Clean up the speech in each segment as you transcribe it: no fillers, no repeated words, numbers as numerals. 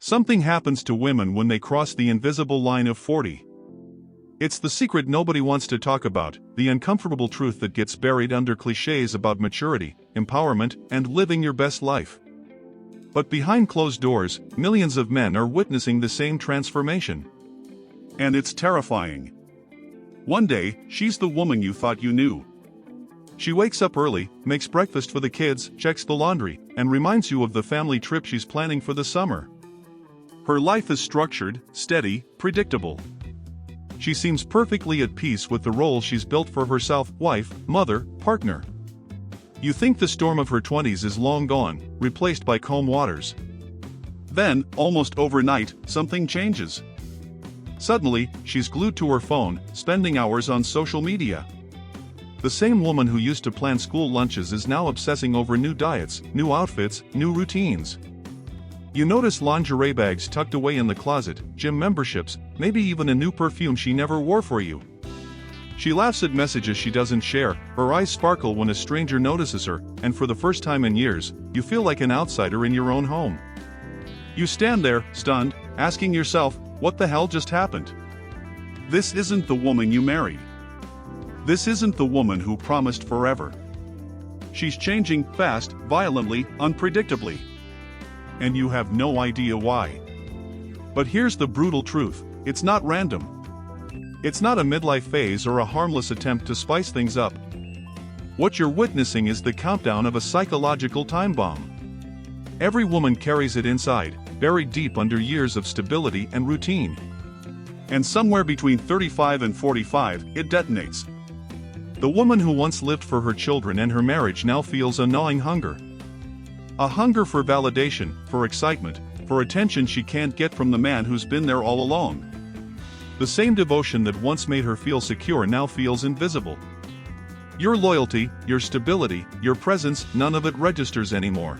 Something happens to women when they cross the invisible line of 40. It's the secret nobody wants to talk about, the uncomfortable truth that gets buried under cliches about maturity, empowerment, and living your best life. But behind closed doors, millions of men are witnessing the same transformation. And it's terrifying. One day, she's the woman you thought you knew. She wakes up early, makes breakfast for the kids, checks the laundry, and reminds you of the family trip she's planning for the summer. Her life is structured, steady, predictable. She seems perfectly at peace with the role she's built for herself: wife, mother, partner. You think the storm of her 20s is long gone, replaced by calm waters. Then, almost overnight, something changes. Suddenly, she's glued to her phone, spending hours on social media. The same woman who used to plan school lunches is now obsessing over new diets, new outfits, new routines. You notice lingerie bags tucked away in the closet, gym memberships, maybe even a new perfume she never wore for you. She laughs at messages she doesn't share, her eyes sparkle when a stranger notices her, and for the first time in years, you feel like an outsider in your own home. You stand there, stunned, asking yourself, what the hell just happened? This isn't the woman you married. This isn't the woman who promised forever. She's changing fast, violently, unpredictably. And you have no idea why. But here's the brutal truth: it's not random. It's not a midlife phase or a harmless attempt to spice things up. What you're witnessing is the countdown of a psychological time bomb. Every woman carries it inside, buried deep under years of stability and routine. And somewhere between 35 and 45, it detonates. The woman who once lived for her children and her marriage now feels a gnawing hunger. A hunger for validation, for excitement, for attention she can't get from the man who's been there all along. The same devotion that once made her feel secure now feels invisible. Your loyalty, your stability, your presence, none of it registers anymore.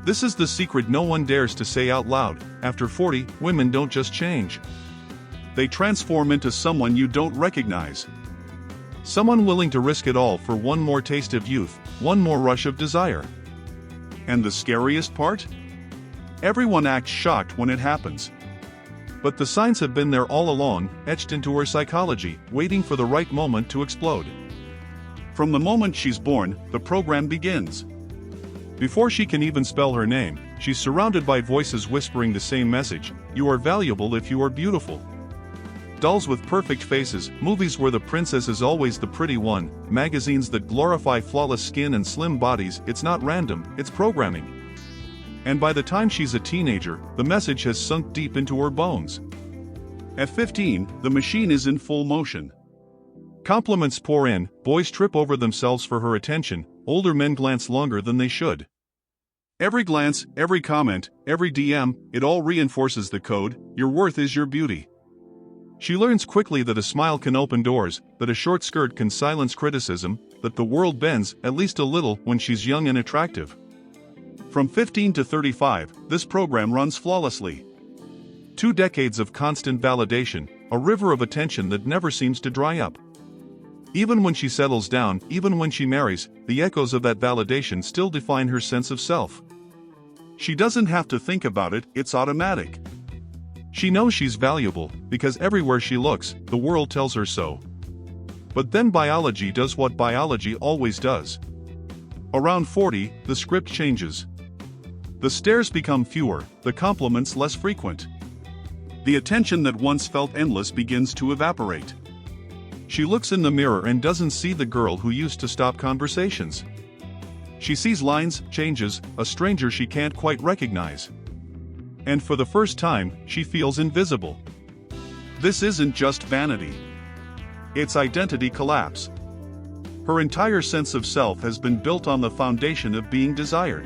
This is the secret no one dares to say out loud. After 40, women don't just change. They transform into someone you don't recognize. Someone willing to risk it all for one more taste of youth, one more rush of desire. And the scariest part? Everyone acts shocked when it happens. But the signs have been there all along, etched into her psychology, waiting for the right moment to explode. From the moment she's born, the program begins. Before she can even spell her name, she's surrounded by voices whispering the same message: you are valuable if you are beautiful. Dolls with perfect faces, movies where the princess is always the pretty one, magazines that glorify flawless skin and slim bodies. It's not random, it's programming. And by the time she's a teenager, the message has sunk deep into her bones. At 15, the machine is in full motion. Compliments pour in, boys trip over themselves for her attention, older men glance longer than they should. Every glance, every comment, every DM, it all reinforces the code: your worth is your beauty. She learns quickly that a smile can open doors, that a short skirt can silence criticism, that the world bends, at least a little, when she's young and attractive. From 15 to 35, this program runs flawlessly. 2 decades of constant validation, a river of attention that never seems to dry up. Even when she settles down, even when she marries, the echoes of that validation still define her sense of self. She doesn't have to think about it, it's automatic. She knows she's valuable, because everywhere she looks, the world tells her so. But then biology does what biology always does. Around 40, the script changes. The stares become fewer, the compliments less frequent. The attention that once felt endless begins to evaporate. She looks in the mirror and doesn't see the girl who used to stop conversations. She sees lines, changes, a stranger she can't quite recognize. And for the first time, she feels invisible. This isn't just vanity. It's identity collapse. Her entire sense of self has been built on the foundation of being desired.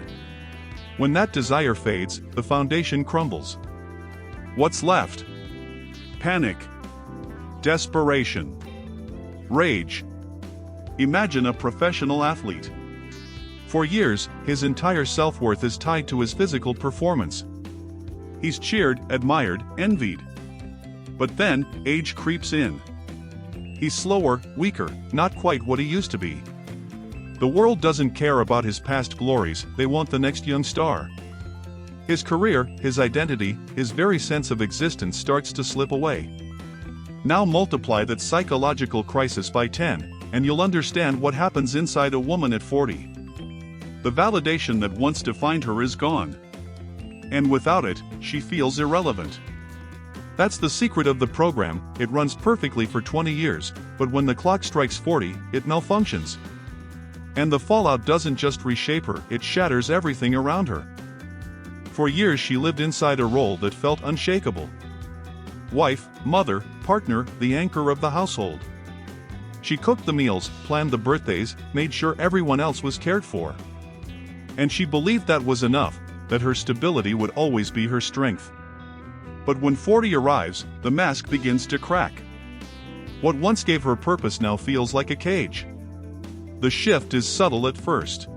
When that desire fades, the foundation crumbles. What's left? Panic. Desperation. Rage. Imagine a professional athlete. For years, his entire self-worth is tied to his physical performance. He's cheered, admired, envied. But then, age creeps in. He's slower, weaker, not quite what he used to be. The world doesn't care about his past glories, they want the next young star. His career, his identity, his very sense of existence starts to slip away. Now multiply that psychological crisis by 10, and you'll understand what happens inside a woman at 40. The validation that once defined her is gone. And without it, she feels irrelevant. That's the secret of the program. It runs perfectly for 20 years, but when the clock strikes 40, it malfunctions. And the fallout doesn't just reshape her, it shatters everything around her. For years she lived inside a role that felt unshakable. Wife, mother, partner, the anchor of the household. She cooked the meals, planned the birthdays, made sure everyone else was cared for. And she believed that was enough, that her stability would always be her strength. But when 40 arrives, the mask begins to crack. What once gave her purpose now feels like a cage. The shift is subtle at first.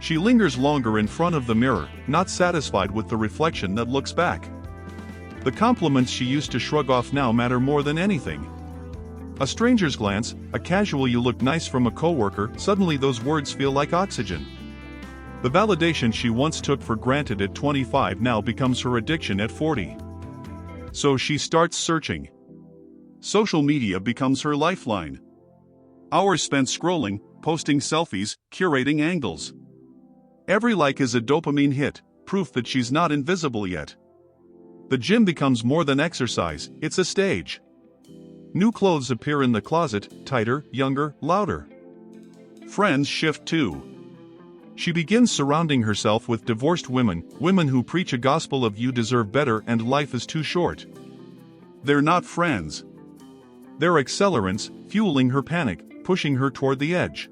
She lingers longer in front of the mirror, not satisfied with the reflection that looks back. The compliments she used to shrug off now matter more than anything. A stranger's glance, a casual "you look nice" from a coworker, suddenly those words feel like oxygen. The validation she once took for granted at 25 now becomes her addiction at 40. So she starts searching. Social media becomes her lifeline. Hours spent scrolling, posting selfies, curating angles. Every like is a dopamine hit, proof that she's not invisible yet. The gym becomes more than exercise, it's a stage. New clothes appear in the closet, tighter, younger, louder. Friends shift too. She begins surrounding herself with divorced women, women who preach a gospel of "you deserve better" and "life is too short." They're not friends. They're accelerants, fueling her panic, pushing her toward the edge.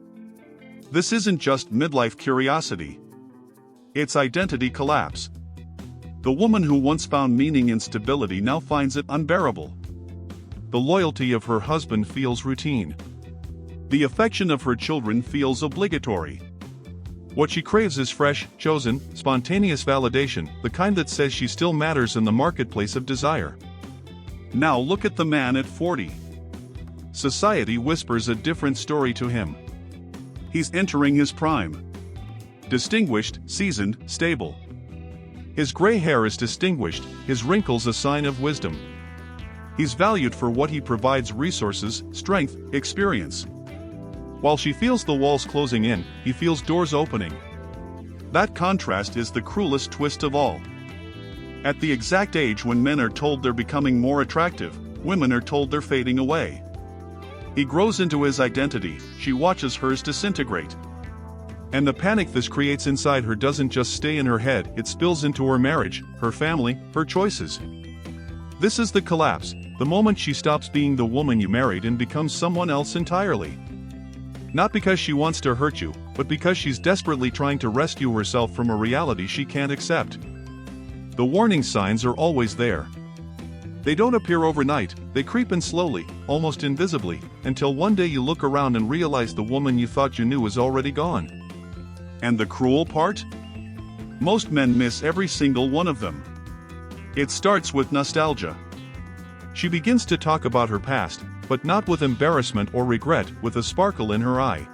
This isn't just midlife curiosity. It's identity collapse. The woman who once found meaning in stability now finds it unbearable. The loyalty of her husband feels routine. The affection of her children feels obligatory. What she craves is fresh, chosen, spontaneous validation, the kind that says she still matters in the marketplace of desire. Now look at the man at 40. Society whispers a different story to him. He's entering his prime. Distinguished, seasoned, stable. His gray hair is distinguished, his wrinkles a sign of wisdom. He's valued for what he provides: resources, strength, experience. While she feels the walls closing in, he feels doors opening. That contrast is the cruelest twist of all. At the exact age when men are told they're becoming more attractive, women are told they're fading away. He grows into his identity, she watches hers disintegrate. And the panic this creates inside her doesn't just stay in her head, it spills into her marriage, her family, her choices. This is the collapse, the moment she stops being the woman you married and becomes someone else entirely. Not because she wants to hurt you, but because she's desperately trying to rescue herself from a reality she can't accept. The warning signs are always there. They don't appear overnight, they creep in slowly, almost invisibly, until one day you look around and realize the woman you thought you knew is already gone. And the cruel part? Most men miss every single one of them. It starts with nostalgia. She begins to talk about her past, but not with embarrassment or regret, with a sparkle in her eye.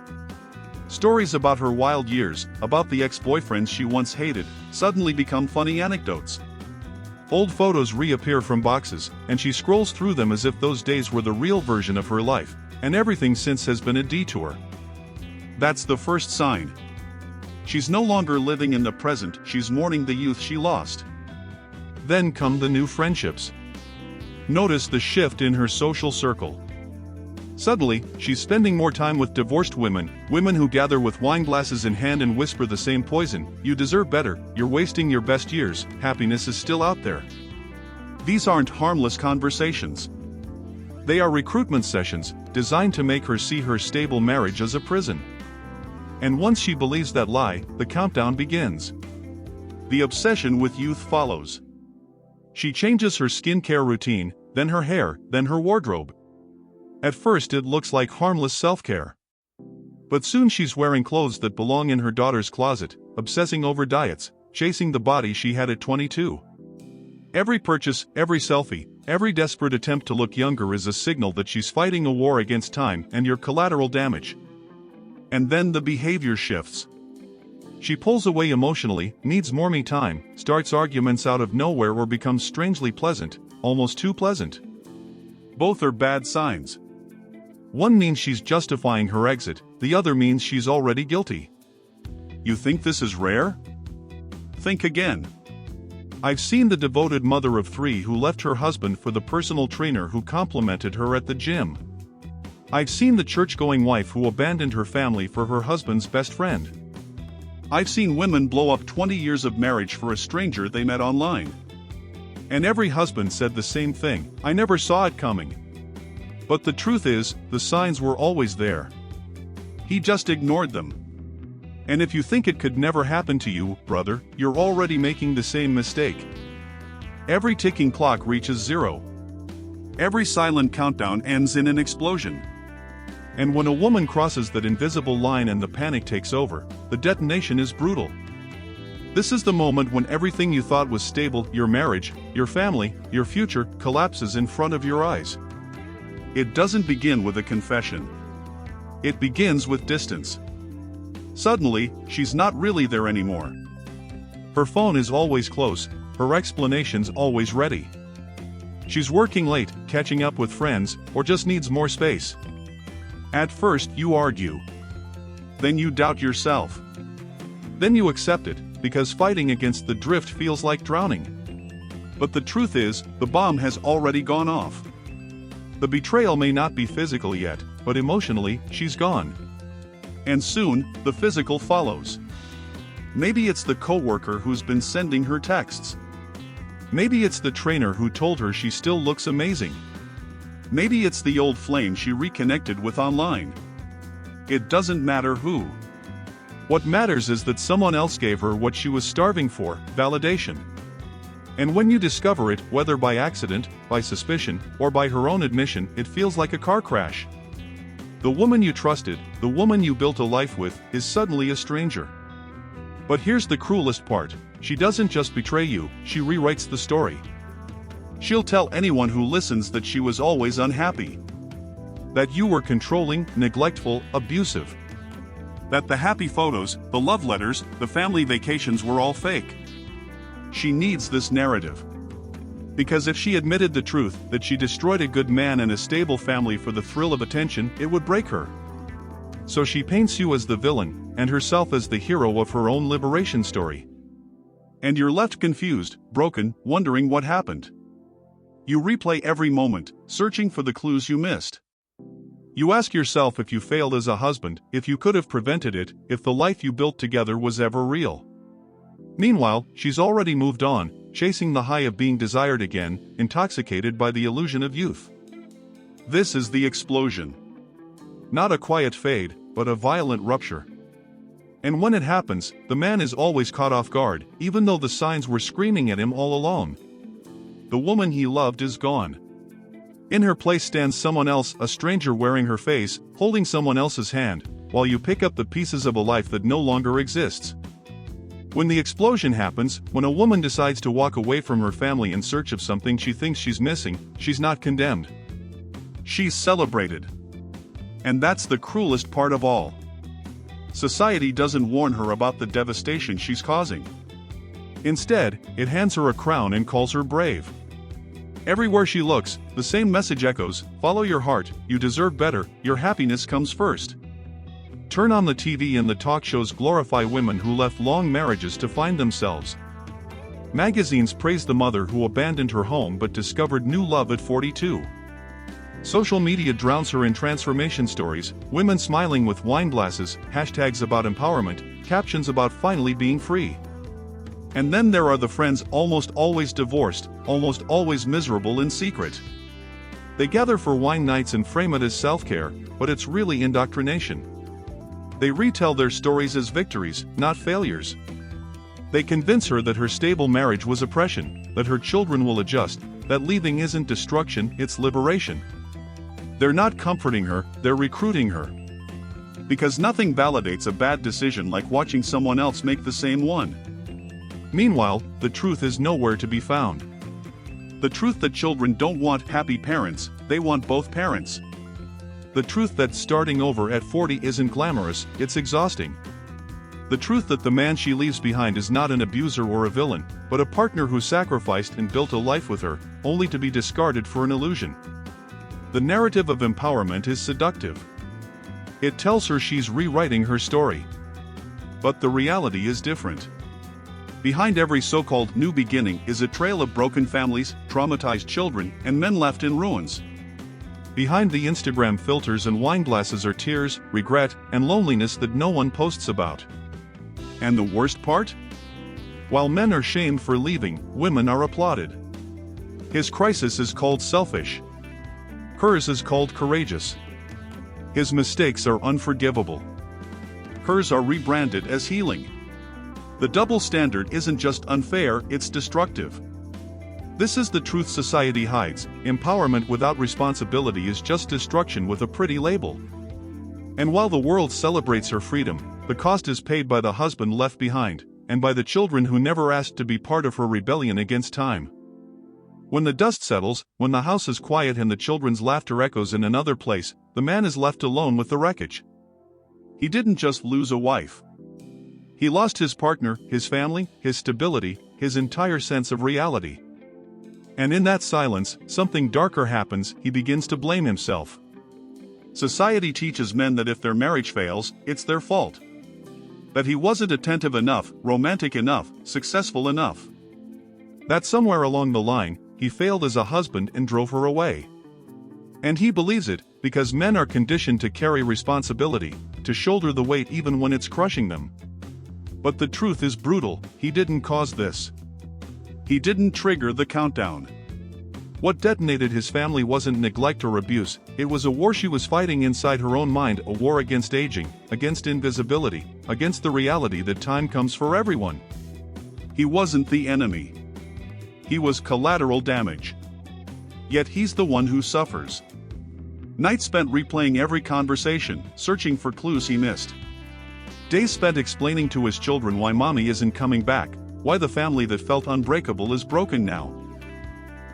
Stories about her wild years, about the ex-boyfriends she once hated, suddenly become funny anecdotes. Old photos reappear from boxes, and she scrolls through them as if those days were the real version of her life, and everything since has been a detour. That's the first sign. She's no longer living in the present, she's mourning the youth she lost. Then come the new friendships. Notice the shift in her social circle. Suddenly, she's spending more time with divorced women, women who gather with wine glasses in hand and whisper the same poison: "You deserve better, you're wasting your best years, happiness is still out there." These aren't harmless conversations. They are recruitment sessions, designed to make her see her stable marriage as a prison. And once she believes that lie, the countdown begins. The obsession with youth follows. She changes her skincare routine, then her hair, then her wardrobe. At first it looks like harmless self-care. But soon she's wearing clothes that belong in her daughter's closet, obsessing over diets, chasing the body she had at 22. Every purchase, every selfie, every desperate attempt to look younger is a signal that she's fighting a war against time and your collateral damage. And then the behavior shifts. She pulls away emotionally, needs more me time, starts arguments out of nowhere or becomes strangely pleasant, almost too pleasant. Both are bad signs. One means she's justifying her exit, the other means she's already guilty. You think this is rare? Think again. I've seen the devoted mother of 3 who left her husband for the personal trainer who complimented her at the gym. I've seen the church-going wife who abandoned her family for her husband's best friend. I've seen women blow up 20 years of marriage for a stranger they met online. And every husband said the same thing, "I never saw it coming." But the truth is, the signs were always there. He just ignored them. And if you think it could never happen to you, brother, you're already making the same mistake. Every ticking clock reaches 0. Every silent countdown ends in an explosion. And when a woman crosses that invisible line and the panic takes over, the detonation is brutal. This is the moment when everything you thought was stable, your marriage, your family, your future, collapses in front of your eyes. It doesn't begin with a confession. It begins with distance. Suddenly, she's not really there anymore. Her phone is always close, her explanations always ready. She's working late, catching up with friends, or just needs more space. At first you argue. Then you doubt yourself. Then you accept it, because fighting against the drift feels like drowning. But the truth is, the bomb has already gone off. The betrayal may not be physical yet, but emotionally, she's gone. And soon, the physical follows. Maybe it's the coworker who's been sending her texts. Maybe it's the trainer who told her she still looks amazing. Maybe it's the old flame she reconnected with online. It doesn't matter who. What matters is that someone else gave her what she was starving for, validation. And when you discover it, whether by accident, by suspicion, or by her own admission, it feels like a car crash. The woman you trusted, the woman you built a life with, is suddenly a stranger. But here's the cruelest part, she doesn't just betray you, she rewrites the story. She'll tell anyone who listens that she was always unhappy. That you were controlling, neglectful, abusive. That the happy photos, the love letters, the family vacations were all fake. She needs this narrative. Because if she admitted the truth, that she destroyed a good man and a stable family for the thrill of attention, it would break her. So she paints you as the villain, and herself as the hero of her own liberation story. And you're left confused, broken, wondering what happened. You replay every moment, searching for the clues you missed. You ask yourself if you failed as a husband, if you could have prevented it, if the life you built together was ever real. Meanwhile, she's already moved on, chasing the high of being desired again, intoxicated by the illusion of youth. This is the explosion. Not a quiet fade, but a violent rupture. And when it happens, the man is always caught off guard, even though the signs were screaming at him all along. The woman he loved is gone. In her place stands someone else, a stranger wearing her face, holding someone else's hand, while you pick up the pieces of a life that no longer exists. When the explosion happens, when a woman decides to walk away from her family in search of something she thinks she's missing, she's not condemned. She's celebrated. And that's the cruelest part of all. Society doesn't warn her about the devastation she's causing. Instead, it hands her a crown and calls her brave. Everywhere she looks, the same message echoes, follow your heart, you deserve better, your happiness comes first. Turn on the TV and the talk shows glorify women who left long marriages to find themselves. Magazines praise the mother who abandoned her home but discovered new love at 42. Social media drowns her in transformation stories, women smiling with wine glasses, hashtags about empowerment, captions about finally being free. And then there are the friends almost always divorced, almost always miserable in secret. They gather for wine nights and frame it as self-care, but it's really indoctrination. They retell their stories as victories, not failures. They convince her that her stable marriage was oppression, that her children will adjust, that leaving isn't destruction, it's liberation. They're not comforting her, they're recruiting her. Because nothing validates a bad decision like watching someone else make the same one. Meanwhile, the truth is nowhere to be found. The truth that children don't want happy parents, they want both parents. The truth that starting over at 40 isn't glamorous, it's exhausting. The The truth that the man she leaves behind is not an abuser or a villain, but a partner who sacrificed and built a life with her, only to be discarded for an illusion. The narrative of empowerment is seductive. It tells her she's rewriting her story. But the reality is different. Behind every so-called new beginning is a trail of broken families, traumatized children, and men left in ruins. Behind the Instagram filters and wine glasses are tears, regret, and loneliness that no one posts about. And the worst part? While men are shamed for leaving, women are applauded. His crisis is called selfish. Hers is called courageous. His mistakes are unforgivable. Hers are rebranded as healing. The double standard isn't just unfair, it's destructive. This is the truth society hides. Empowerment without responsibility is just destruction with a pretty label. And while the world celebrates her freedom, the cost is paid by the husband left behind, and by the children who never asked to be part of her rebellion against time. When the dust settles, when the house is quiet and the children's laughter echoes in another place, the man is left alone with the wreckage. He didn't just lose a wife. He lost his partner, his family, his stability, his entire sense of reality. And in that silence, something darker happens. He begins to blame himself. Society teaches men that if their marriage fails, it's their fault. That he wasn't attentive enough, romantic enough, successful enough. That somewhere along the line, he failed as a husband and drove her away. And he believes it, because men are conditioned to carry responsibility, to shoulder the weight even when it's crushing them. But the truth is brutal. He didn't cause this. He didn't trigger the countdown. What detonated his family wasn't neglect or abuse, it was a war she was fighting inside her own mind, a war against aging, against invisibility, against the reality that time comes for everyone. He wasn't the enemy. He was collateral damage. Yet he's the one who suffers. Nights spent replaying every conversation, searching for clues he missed. Days spent explaining to his children why mommy isn't coming back, why the family that felt unbreakable is broken now.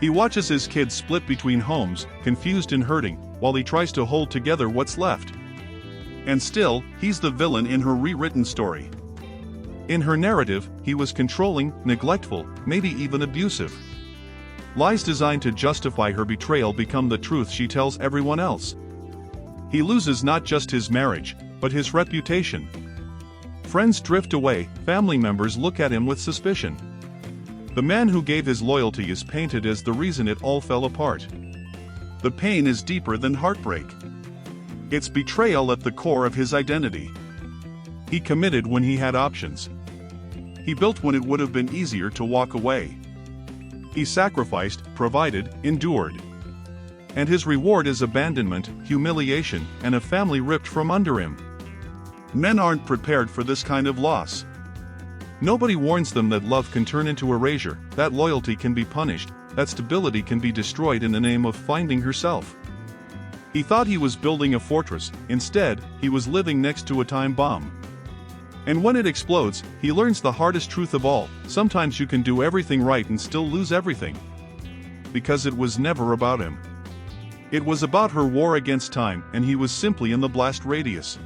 He watches his kids split between homes, confused and hurting, while he tries to hold together what's left. And still, he's the villain in her rewritten story. In her narrative, he was controlling, neglectful, maybe even abusive. Lies designed to justify her betrayal become the truth she tells everyone else. He loses not just his marriage, but his reputation. Friends drift away, family members look at him with suspicion. The man who gave his loyalty is painted as the reason it all fell apart. The pain is deeper than heartbreak. It's betrayal at the core of his identity. He committed when he had options. He built when it would have been easier to walk away. He sacrificed, provided, endured. And his reward is abandonment, humiliation, and a family ripped from under him. Men aren't prepared for this kind of loss. Nobody warns them that love can turn into erasure, that loyalty can be punished, that stability can be destroyed in the name of finding herself. He thought he was building a fortress. Instead, he was living next to a time bomb. And when it explodes, he learns the hardest truth of all: sometimes you can do everything right and still lose everything. Because it was never about him. It was about her war against time, and he was simply in the blast radius.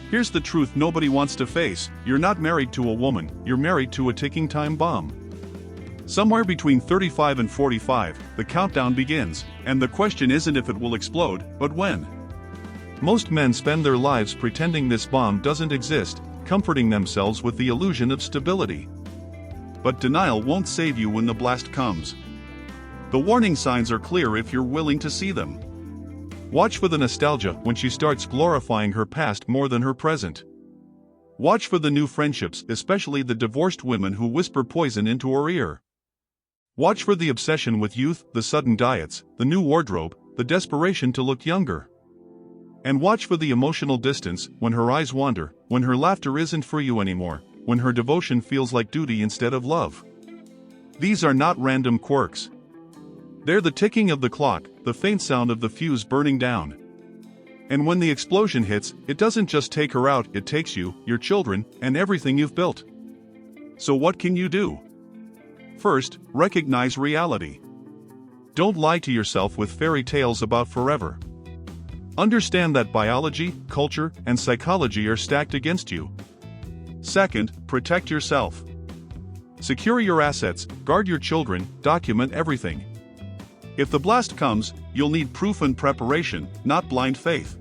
Here's the truth nobody wants to face: you're not married to a woman, you're married to a ticking time bomb. Somewhere between 35 and 45, the countdown begins, and the question isn't if it will explode, but when. Most men spend their lives pretending this bomb doesn't exist, comforting themselves with the illusion of stability. But denial won't save you when the blast comes. The warning signs are clear if you're willing to see them. Watch for the nostalgia when she starts glorifying her past more than her present. Watch for the new friendships, especially the divorced women who whisper poison into her ear. Watch for the obsession with youth, the sudden diets, the new wardrobe, the desperation to look younger. And watch for the emotional distance, when her eyes wander, when her laughter isn't for you anymore, when her devotion feels like duty instead of love. These are not random quirks. They're the ticking of the clock, the faint sound of the fuse burning down. And when the explosion hits, it doesn't just take her out, it takes you, your children, and everything you've built. So what can you do? First, recognize reality. Don't lie to yourself with fairy tales about forever. Understand that biology, culture, and psychology are stacked against you. Second, protect yourself. Secure your assets, guard your children, document everything. If the blast comes, you'll need proof and preparation, not blind faith.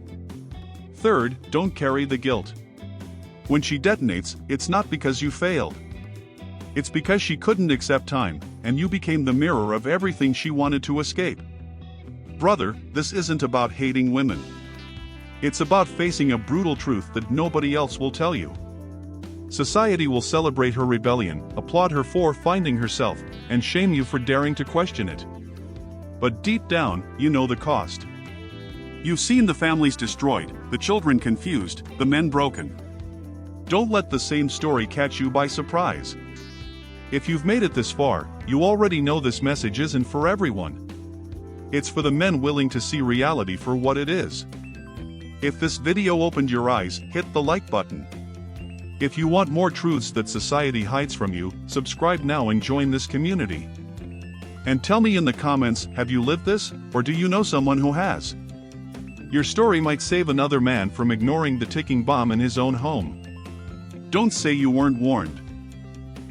Third, don't carry the guilt. When she detonates, it's not because you failed. It's because she couldn't accept time, and you became the mirror of everything she wanted to escape. Brother, this isn't about hating women. It's about facing a brutal truth that nobody else will tell you. Society will celebrate her rebellion, applaud her for finding herself, and shame you for daring to question it. But deep down, you know the cost. You've seen the families destroyed, the children confused, the men broken. Don't let the same story catch you by surprise. If you've made it this far, you already know this message isn't for everyone. It's for the men willing to see reality for what it is. If this video opened your eyes, hit the like button. If you want more truths that society hides from you, subscribe now and join this community. And tell me in the comments, have you lived this, or do you know someone who has? Your story might save another man from ignoring the ticking bomb in his own home. Don't say you weren't warned.